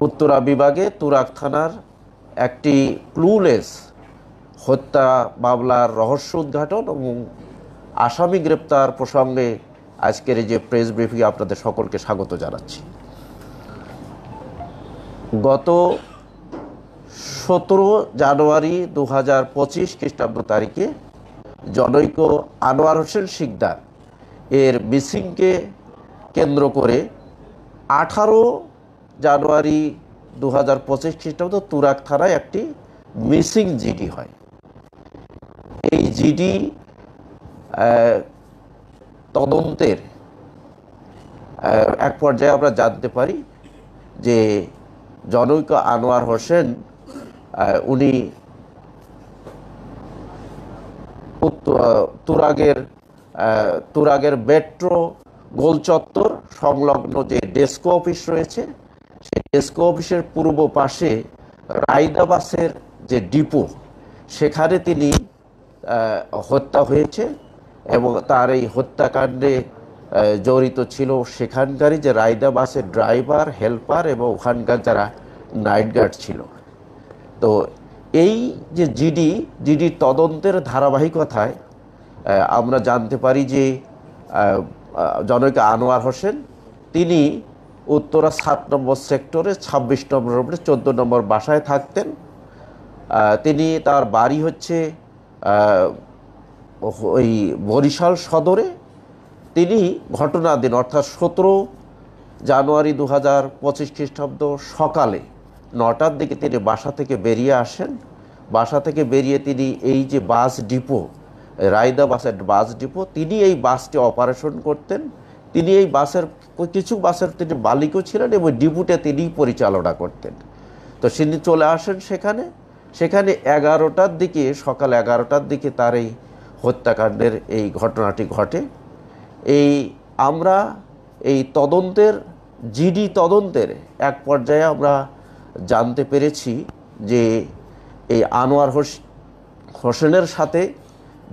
উত্তরা বিভাগে তুরাগ থানার একটি ক্লুলেস হত্যা মামলার রহস্য উদ্ঘাটন এবং আসামি গ্রেপ্তার প্রসঙ্গে আজকের এই যে প্রেস ব্রিফিং আপনাদের সকলকে স্বাগত জানাচ্ছি। গত 17 জানুয়ারি 2025 খ্রিস্টাব্দ তারিখে জনৈক আনোয়ার হোসেন শিকদার এর মিসিংকে কেন্দ্র করে 18 জানুয়ারি 2025 খ্রিস্টাব্দ তুরাগ থানায় একটি মিসিং জিডি হয়। এই জিডি তদন্তের এক পর্যায়ে আমরা জানতে পারি যে জনৈক আনোয়ার হোসেন উনি তুরাগের মেট্রো গোল চত্বর সংলগ্ন যে ডেস্কো অফিস রয়েছে, সেই ডেস্কো অফিসের পূর্ব পাশে রায়দা বাসের যে ডিপো, সেখানে তিনি হত্যা হয়েছে এবং তার এই হত্যাকাণ্ডে জড়িত ছিল সেখানকারই যে রায়দা বাসের ড্রাইভার, হেল্পার এবং ওখানকার যারা নাইট গার্ড ছিল। তো এই যে জিডি তদন্তের ধারাবাহিকতায় আমরা জানতে পারি যে জনৈক আনোয়ার হোসেন তিনি উত্তরা 7 নম্বর সেক্টরে 26 নম্বর রোডে 14 নম্বর বাসায় থাকতেন। তিনি তার বাড়ি হচ্ছে ওই বরিশাল সদরে। তিনি ঘটনার দিন অর্থাৎ 17 জানুয়ারি 2025 খ্রিস্টাব্দ সকালে 9টার দিকে তিনি বাসা থেকে বেরিয়ে আসেন। বাসা থেকে বেরিয়ে তিনি এই যে বাস ডিপো, রায়দা বাসের বাস ডিপো, তিনি এই বাসটি অপারেশন করতেন। তিনি এই কিছু বাসের তিনি মালিকও ছিলেন এবং ডিপোতে তিনি পরিচালনা করতেন। তো তিনি চলে আসেন সেখানে 11টার দিকে, সকাল 11টার দিকে তার এই হত্যাকাণ্ডের এই ঘটনাটি ঘটে। আমরা এই জিডি তদন্তের এক পর্যায়ে আমরা জানতে পেরেছি যে এই আনোয়ার হোসেনের সাথে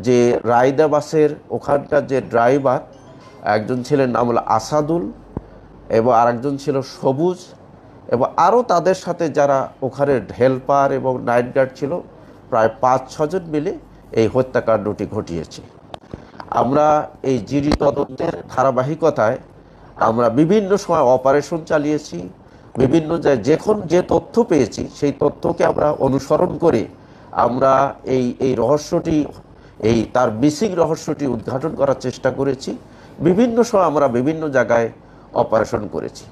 যে রায়দা বাসের ওখানকার যে ড্রাইভার, একজন ছিলেন নাম হলো আসাদুল এবং আরেকজন ছিল সবুজ, এবং আরও তাদের সাথে যারা ওখানে হেল্পার এবং নাইট গার্ড ছিল, প্রায় 5-6 জন মিলে এই হত্যাকাণ্ডটি ঘটিয়েছে। আমরা এই জিডি তদন্তের ধারাবাহিকতায় আমরা বিভিন্ন সময় অপারেশন চালিয়েছি, বিভিন্ন যে তথ্য পেয়েছি সেই তথ্যকে আমরা অনুসরণ করে আমরা এই রহস্যটি, তার মিসিং রহস্যটি উদ্ঘাটন করার চেষ্টা করেছি। বিভিন্ন সময় আমরা বিভিন্ন জায়গায় অপারেশন করেছি।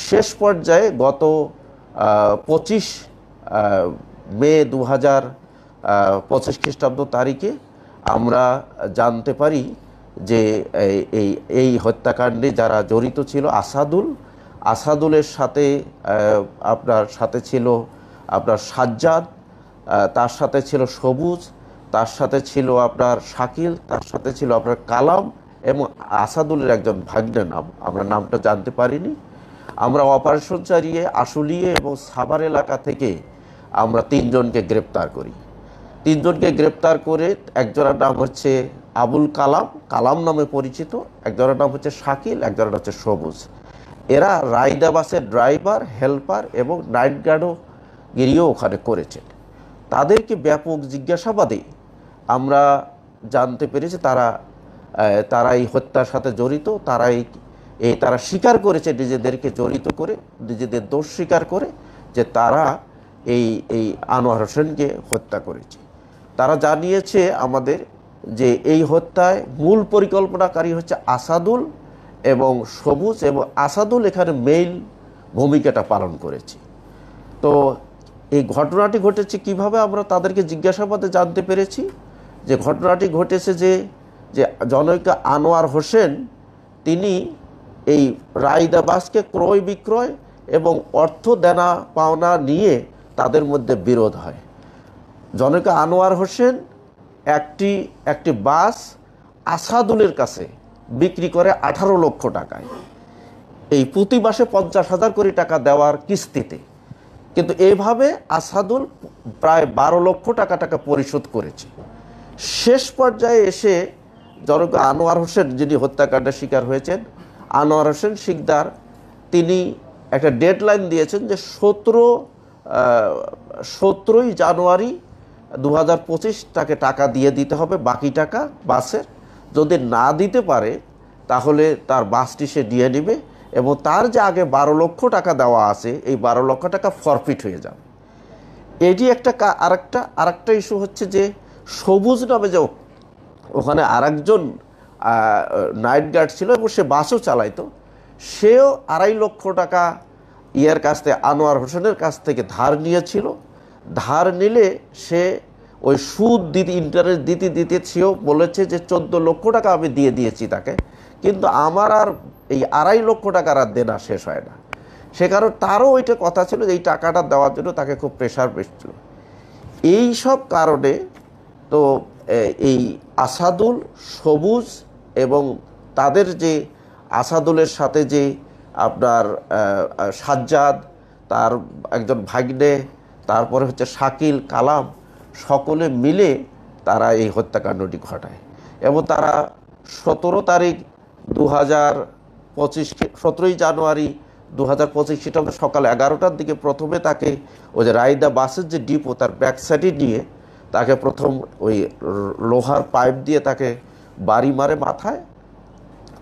শেষ পর্যায়ে গত 25 মে 2025 খ্রিস্টাব্দ তারিখে আমরা জানতে পারি যে এই হত্যাকাণ্ডে যারা জড়িত ছিল আসাদুলের সাথে ছিল আপনার সাজ্জাদ, তার সাথে ছিল সবুজ, তার সাথে ছিল আপনার শাকিল, তার সাথে ছিল আপনার কালাম এবং আসাদুলের একজন ভাগ্নের নাম, আমরা নামটা জানতে পারিনি। আমরা অপারেশন চালিয়ে আশুলিয়া এবং সাভার এলাকা থেকে আমরা 3 জনকে গ্রেপ্তার করি। 3 জনকে গ্রেপ্তার করে একজনের নাম হচ্ছে আবুল কালাম নামে পরিচিত, একজনের নাম হচ্ছে শাকিল, একজনের হচ্ছে সবুজ। এরা রায়দা বাসের ড্রাইভার, হেল্পার এবং নাইট গার্ডও গিরিও ওখানে করেছেন। তাদেরকে ব্যাপক জিজ্ঞাসাবাদে আমরা জানতে পেরেছি তারা এই হত্যার সাথে জড়িত। তারা স্বীকার করেছে নিজেদেরকে জড়িত করে, নিজেদের দোষ স্বীকার করে যে তারা এই আনোয়ার হোসেনকে হত্যা করেছে। তারা জানিয়েছে আমাদের যে এই হত্যায় মূল পরিকল্পনাকারী হচ্ছে আসাদুল এবং সবুজ, এবং আসাদুল এখানে মেইন ভূমিকাটা পালন করেছে। তো এই ঘটনাটি ঘটেছে কিভাবে আমরা তাদেরকে জিজ্ঞাসাবাদে জানতে পেরেছি যে ঘটনাটি ঘটেছে যে জনৈক আনোয়ার হোসেন তিনি এই রায়দা বাসকে ক্রয় বিক্রয় এবং অর্থ দেনা পাওনা নিয়ে তাদের মধ্যে বিরোধ হয়। জনৈক আনোয়ার হোসেন একটি বাস আসাদুলের কাছে বিক্রি করে 18 লক্ষ টাকায়, এই প্রতি মাসে 50,000 কোটি টাকা দেওয়ার কিস্তিতে। কিন্তু এইভাবে আসাদুল প্রায় 12 লক্ষ টাকা পরিশোধ করেছে। শেষ পর্যায়ে এসে জনৈক আনোয়ার হোসেন, যিনি হত্যাকাণ্ডের শিকার হয়েছেন, আনোয়ার হোসেন শিকদার, তিনি একটা ডেডলাইন দিয়েছেন যে 17ই জানুয়ারি 2025 তাকে টাকা দিয়ে দিতে হবে, বাকি টাকা বাসের। যদি না দিতে পারে তাহলে তার বাসটি সে দিয়ে নেবে এবং তার যে আগে 12 লক্ষ টাকা দেওয়া আছে এই 12 লক্ষ টাকা ফরফিট হয়ে যাবে। এটি একটা আরেকটা ইস্যু হচ্ছে যে সবুজ নামে যে ওখানে আরেকজন নাইট গার্ড ছিল এবং সে বাসও চালাইতো, সেও 2.5 লক্ষ টাকা ইয়ার কাছ থেকে, আনোয়ার হোসেনের কাছ থেকে ধার নিয়েছিল। ধার নিলে সে ওই সুদ দিতে, ইন্টারেস্ট দিতে সেও বলেছে যে 14 লক্ষ টাকা আমি দিয়ে দিয়েছি তাকে, কিন্তু আমার আর এই 2.5 লক্ষ টাকার আর দেনা শেষ হয় না। সে কারণে তারও ওইটা কথা ছিল যে এই টাকাটা দেওয়ার জন্য তাকে খুব প্রেশার পেয়েছিল। এই সব কারণে তো এই আসাদুল, সবুজ এবং তাদের যে আসাদুলের সাথে যে আপনার সাজ্জাদ, তার একজন ভাগ্নে, তারপরে হচ্ছে শাকিল, কালাম, সকলে মিলে তারা এই হত্যাকাণ্ডটি ঘটায়। এবং তারা 17ই জানুয়ারি 2025 খ্রিস্টাব্দে সকাল 11টার দিকে প্রথমে তাকে ওই যে রায়দা বাসের যে ডিপো তার ব্যাক সাইডে নিয়ে তাকে প্রথম ওই লোহার পাইপ দিয়ে তাকে বাড়ি মারে মাথায়,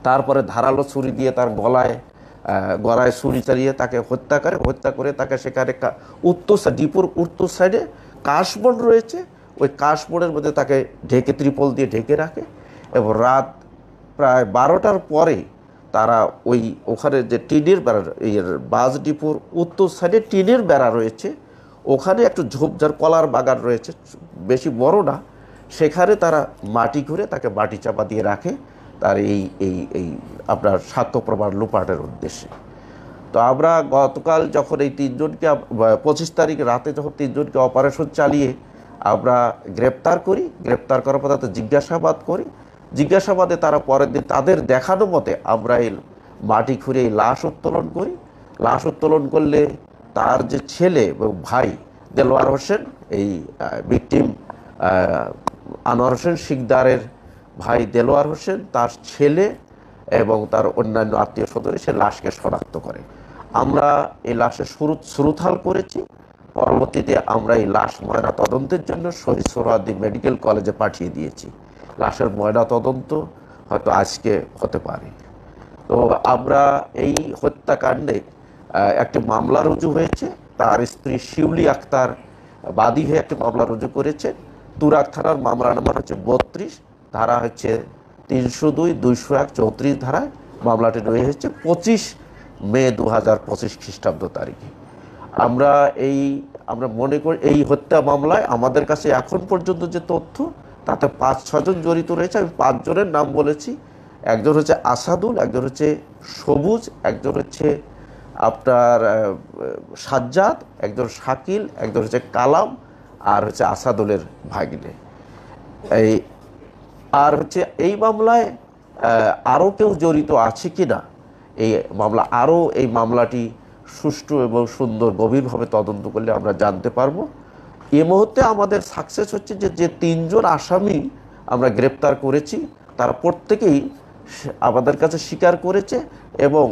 তারপরে ধারালো ছুরি দিয়ে তার গলায় ছুরি চালিয়ে তাকে হত্যা করে তাকে সেখানে ডিপোর উত্তর সাইডে কাশবন রয়েছে, ওই কাশবনের মধ্যে তাকে ত্রিপল দিয়ে ঢেকে রাখে। এবং রাত প্রায় 12টার পরে তারা ওখানে যে টিনের বেড়া, বাস ডিপোর উত্তর সাইডে টিনের বেড়া রয়েছে, ওখানে একটু ঝোপঝাড় কলার বাগান রয়েছে, বেশি বড় না, সেখানে তারা মাটি ঘুরে তাকে মাটি চাপা দিয়ে রাখে তার এই আপনার সাক্ষ্য প্রমাণ লুপাটের উদ্দেশ্যে। তো আমরা গতকাল যখন এই 3জনকে 25 তারিখ রাতে যখন 3জনকে অপারেশন চালিয়ে আমরা গ্রেপ্তার করার পর তাদের জিজ্ঞাসাবাদ করি, জিজ্ঞাসাবাদে তারা পরের দিন তাদের দেখানো মতে আমরা এই মাটি খুঁড়ে এই লাশ উত্তোলন করি। লাশ উত্তোলন করলে তার যে ছেলে এবং ভাই দেলোয়ার হোসেন, এই ভিকটিম আনোয়ার হোসেন শিকদারের ভাই দেলোয়ার হোসেন, তার ছেলে এবং তার অন্যান্য আত্মীয় স্বজন সে লাশকে শনাক্ত করে। আমরা এই লাশের সুরুথাল করেছি। পরবর্তীতে আমরা এই লাশ ময়না তদন্তের জন্য শহীদ সোহরাওয়ার্দী মেডিকেল কলেজে পাঠিয়ে দিয়েছি। লাশের ময়না তদন্ত হয়তো আজকে হতে পারে। তো আমরা এই হত্যাকাণ্ডে একটি মামলা রুজু হয়েছে। তার স্ত্রী শিউলি আক্তার বাদী হয়ে একটি মামলা রুজু করেছে। তুরাগ থানার মামলা নাম্বার হচ্ছে 32, ধারা হচ্ছে 302, 201, 34 ধারায় মামলাটি রয়েছে 25 মে 2025 খ্রিস্টাব্দ তারিখে। আমরা মনে করি এই হত্যা মামলায় আমাদের কাছে এখন পর্যন্ত যে তথ্য তাতে 5-6 জন জড়িত রয়েছে। আমি 5 জনের নাম বলেছি। একজন হচ্ছে আসাদুল, একজন হচ্ছে সবুজ, একজন হচ্ছে আপনার সাজ্জাদ, একজন শাকিল, একজন হচ্ছে কালাম, আর হচ্ছে আসাদুলের ভাগ্নে। আর হচ্ছে এই মামলায় আরও কেউ জড়িত আছে কি না, এই মামলাটি সুষ্ঠু এবং সুন্দর গভীরভাবে তদন্ত করলে আমরা জানতে পারবো। এ মুহূর্তে আমাদের সাকসেস হচ্ছে যে 3 জন আসামি আমরা গ্রেপ্তার করেছি, তারা প্রত্যেকেই আমাদের কাছে স্বীকার করেছে এবং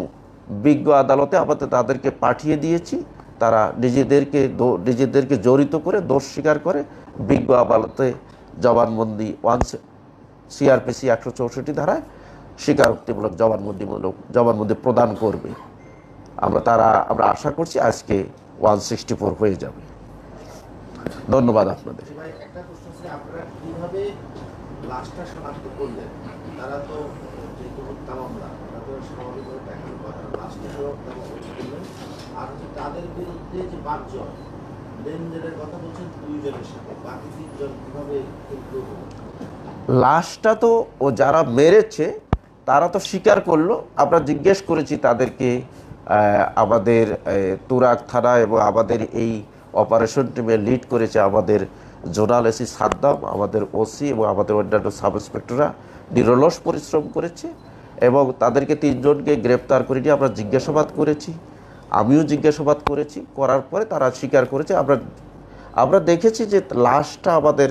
বিজ্ঞ আদালতে আমাদের তাদেরকে পাঠিয়ে দিয়েছি। তারা নিজেদেরকে জড়িত করে দোষ স্বীকার করে বিজ্ঞ আদালতে জবানবন্দি CRPC 164 ধারায় স্বীকারোক্তিমূলক জবানবন্দি প্রদান করবে। আমরা আশা করছি আজকে 164 হয়ে যাবে। ধন্যবাদ আপনাদের। লাশটা তো ও যারা মেরেছে তারা তো স্বীকার করলো। আমরা জিজ্ঞেস করেছি তাদেরকে, আমাদের তুরাগ থানা এবং আমাদের এই অপারেশন টিমে লিড করেছে আমাদের জোনাল এসি সাদ্দাম, আমাদের ওসি এবং আমাদের অন্যান্য সাব ইন্সপেক্টররা নিরলস পরিশ্রম করেছে এবং তাদেরকে 3 জনকে গ্রেপ্তার করে নিয়ে আমরা জিজ্ঞাসাবাদ করেছি। আমিও জিজ্ঞাসাবাদ করেছি, করার পরে তারা স্বীকার করেছে। আমরা দেখেছি যে লাশটা আমাদের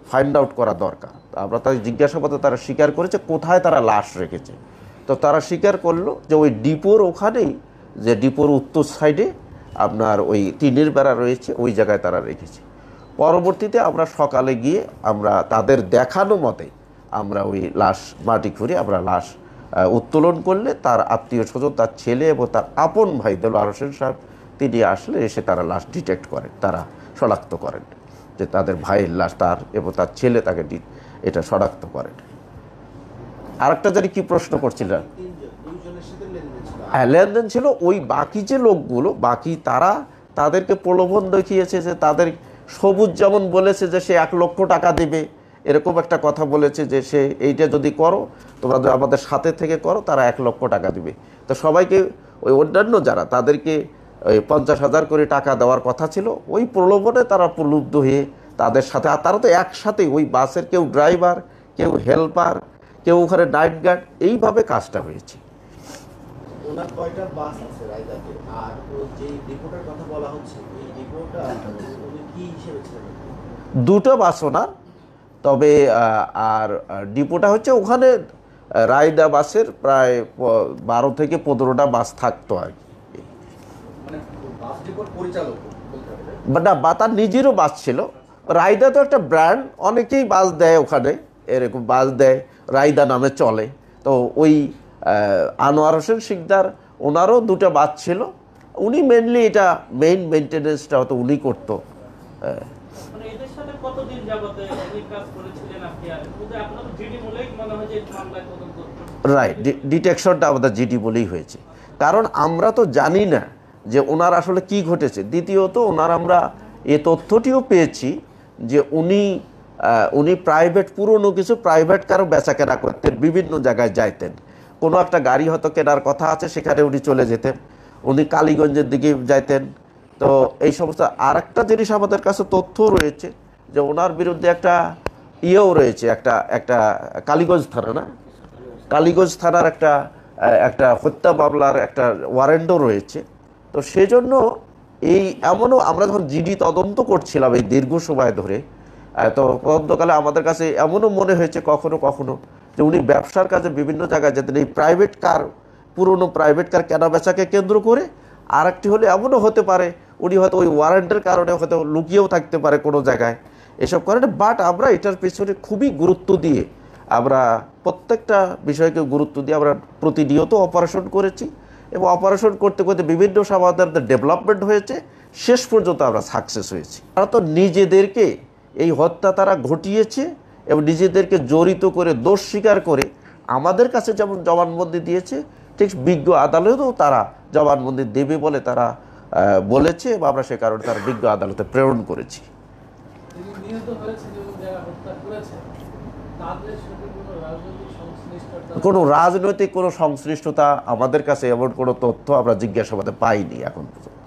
ফাইন্ড আউট করা দরকার। আমরা তাদের জিজ্ঞাসাবাদে তারা স্বীকার করেছে কোথায় তারা লাশ রেখেছে। তো তারা স্বীকার করলো যে ওই ডিপোর ওখানেই যে ডিপোর উত্তর সাইডে আপনার ওই টিনের বেড়া রয়েছে, ওই জায়গায় তারা রেখেছে। পরবর্তীতে আমরা সকালে গিয়ে আমরা তাদের দেখানো মতে আমরা ওই লাশ মাটি খুঁড়ে আমরা লাশ উত্তোলন করলে তার আত্মীয় স্বজন, তার ছেলে এবং তার আপন ভাই দেলোয়ার হোসেন সাহেব তিনি আসলে এসে তারা লাশ ডিটেক্ট করেন, তারা শনাক্ত করেন যে তাদের ভাইয়ের লাশ, তার এবং তার ছেলে তাকে এটা শনাক্ত করেন। আরেকটা জানি কি প্রশ্ন করছিলেন? হ্যাঁ, লেনদেন ছিল। ওই বাকি যে লোকগুলো বাকি তাদেরকে প্রলোভন দেখিয়েছে যে তাদের সবুজ যেমন বলেছে যে সে 1 লক্ষ টাকা দেবে, এরকম একটা কথা বলেছে যে সে এইটা যদি করো, তোমরা যদি আমাদের সাথে থেকে করো, তারা 1 লক্ষ টাকা দিবে। তো সবাইকে ওই অন্যান্য যারা তাদেরকে ওই 50,000 করে টাকা দেওয়ার কথা ছিল, ওই প্রলোভনে তারা প্রলুব্ধ হয়ে তাদের সাথে, আর তারা তো একসাথে ওই বাসের কেউ ড্রাইভার, কেউ হেল্পার, কেউ ওখানে নাইট গার্ড, এইভাবে কাজটা হয়েছে। ওনার কয়টা বাস আছে রায়দাতে, আর যে ডিপোটার কথা বলা হচ্ছে এই ডিপোটা উনি কি হিসেবে ছিলেন? 2টো বাস ওনার, তবে আর ডিপোটা হচ্ছে ওখানে রায়দা বাসের প্রায় 12 থেকে 15টা বাস থাকতো আর কি। মানে বাস ডিপোর পরিচালক না, বা তার নিজেরও বাস ছিল। রায়দা তো একটা ব্র্যান্ড, অনেকেই বাস দেয় ওখানে, এরকম বাস দেয়, রায়দা নামে চলে। তো ওই আনোয়ার হোসেন শিকদার ওনারও 2টা বাস ছিল, উনি মেনলি এটা মেইন মেনটেনেন্সটা হয়তো উনি করতো। রাইট, ডিটেকশনটা আমাদের জিডি বলেই হয়েছে, কারণ আমরা তো জানি না যে ওনার আসলে কি ঘটেছে। দ্বিতীয়ত আমরা এ তথ্যটিও পেয়েছি যে উনি প্রাইভেট, পুরনো কিছু প্রাইভেট কারও বেচা কেনা করতেন, বিভিন্ন জায়গায় যাইতেন। কোনো একটা গাড়ি হয়তো কেনার কথা আছে, সেখানে উনি চলে যেতেন, উনি কালীগঞ্জের দিকে যাইতেন। তো এই সমস্ত আর একটা জিনিস আমাদের কাছে তথ্য রয়েছে যে ওনার বিরুদ্ধে একটা ইয়েও রয়েছে, একটা কালীগঞ্জ থানা, না কালীগঞ্জ থানার একটা হত্যা মামলার একটা ওয়ারেন্টও রয়েছে। তো সেজন্য এমনও আমরা যখন জিডি তদন্ত করছিলাম এই দীর্ঘ সময় ধরে, তো তদন্তকালে আমাদের কাছে এমনও মনে হয়েছে কখনো কখনো যে উনি ব্যবসার কাজে বিভিন্ন জায়গায় যেতেন, এই প্রাইভেট কার, পুরনো প্রাইভেট কার কেনা বেচাকে কেন্দ্র করে। আর একটি হলে এমনও হতে পারে উনি হয়তো ওই ওয়ারেন্টের কারণে হয়তো লুকিয়েও থাকতে পারে কোনো জায়গায়, এসব কারণে। বাট আমরা এটার পেছনে খুবই গুরুত্ব দিয়ে, আমরা প্রত্যেকটা বিষয়কে গুরুত্ব দিয়ে আমরা প্রতিনিয়ত অপারেশন করেছি, এবং অপারেশন করতে করতে বিভিন্ন সমাধান ডেভেলপমেন্ট হয়েছে, শেষ পর্যন্ত আমরা সাকসেস হয়েছি। তারা তো নিজেদেরকে এই হত্যা তারা ঘটিয়েছে এবং নিজেদেরকে জড়িত করে দোষ স্বীকার করে আমাদের কাছে যেমন জবানবন্দি দিয়েছে, ঠিক বিজ্ঞ আদালতেও তারা জবানবন্দি দেবে বলে তারা বলেছে, এবং আমরা সে কারণে তারা বিজ্ঞ আদালতে প্রেরণ করেছি। কোনো রাজনৈতিক কোনো সংশ্লিষ্টতা আমাদের কাছে এমন কোনো তথ্য আমরা জিজ্ঞাসাবাদে পাইনি এখন পর্যন্ত।